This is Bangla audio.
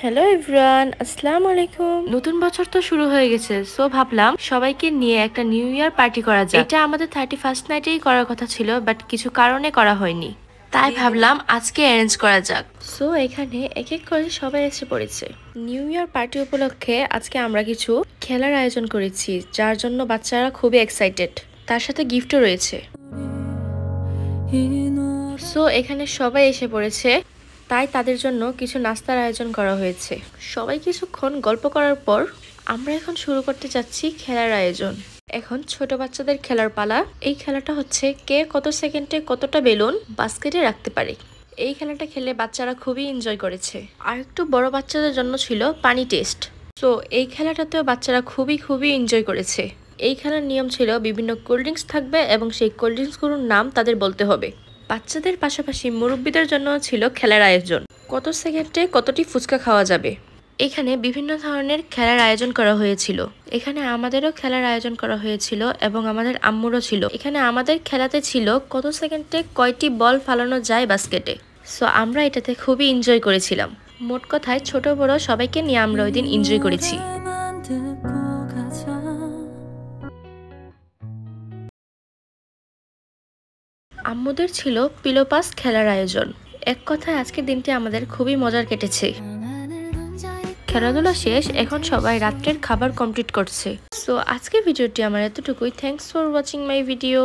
হ্যালো এভরিওয়ান, আসসালামু আলাইকুম। নতুন বছর তো শুরু হয়ে গেছে, সো ভাবলাম সবাইকে নিয়ে একটা নিউ ইয়ার পার্টি করা যায়। এটা আমাদের 31st নাইটেই করার কথা ছিল, বাট কিছু কারণে করা হয়নি, তাই ভাবলাম আজকে অ্যারেঞ্জ করা যাক। সো এখানে এক এক করে সবাই এসে পড়েছে। নিউ ইয়ার পার্টি উপলক্ষে আজকে আমরা কিছু খেলার আয়োজন করেছি, যার জন্য বাচ্চারা খুবই এক্সাইটেড। তার সাথে গিফটও রয়েছে। সো এখানে সবাই এসে পড়েছে, তাই তাদের জন্য কিছু নাস্তার আয়োজন করা হয়েছে। সবাই কিছুক্ষণ গল্প করার পর আমরা এখন শুরু করতে যাচ্ছি খেলার আয়োজন। এখন ছোট বাচ্চাদের খেলার পালা। এই খেলাটা হচ্ছে কে কত সেকেন্ডে কতটা বেলুন বাস্কেটে রাখতে পারে। এই খেলাটা খেলে বাচ্চারা খুবই এনজয় করেছে। আর একটু বড় বাচ্চাদের জন্য ছিল পানি টেস্ট। সো এই খেলাটাতেও বাচ্চারা খুবই এনজয় করেছে। এই খেলার নিয়ম ছিল বিভিন্ন কোল্ড ড্রিঙ্কস থাকবে এবং সেই কোল্ড ড্রিঙ্কসগুলোর নাম তাদের বলতে হবে। বাচ্চাদের পাশাপাশি মুরব্বীদের জন্য ছিল খেলার আয়োজন, কত সেকেন্ডে কতটি ফুচকা খাওয়া যাবে। এখানে বিভিন্ন ধরনের খেলার আয়োজন করা হয়েছিল। এখানে আমাদেরও খেলার আয়োজন করা হয়েছিল এবং আমাদের আম্মুরও ছিল। এখানে আমাদের খেলাতে ছিল কত সেকেন্ডে কয়টি বল ফালানো যায় বাস্কেটে। সো আমরা এটাতে খুবই এনজয় করেছিলাম। মোট কথায় ছোট বড় সবাইকে নিয়ে আমরা ওই দিন এনজয় করেছি। আম্মুদের ছিল পিলো পাস খেলার আয়োজন। এক কথায় আজকের দিনটি আমাদের খুবই মজার কেটেছে। খেলাধুলা শেষ, এখন সবাই রাত্রের খাবার কমপ্লিট করছে। সো আজকের ভিডিওটি আমার এতটুকুই। Thanks for watching my video.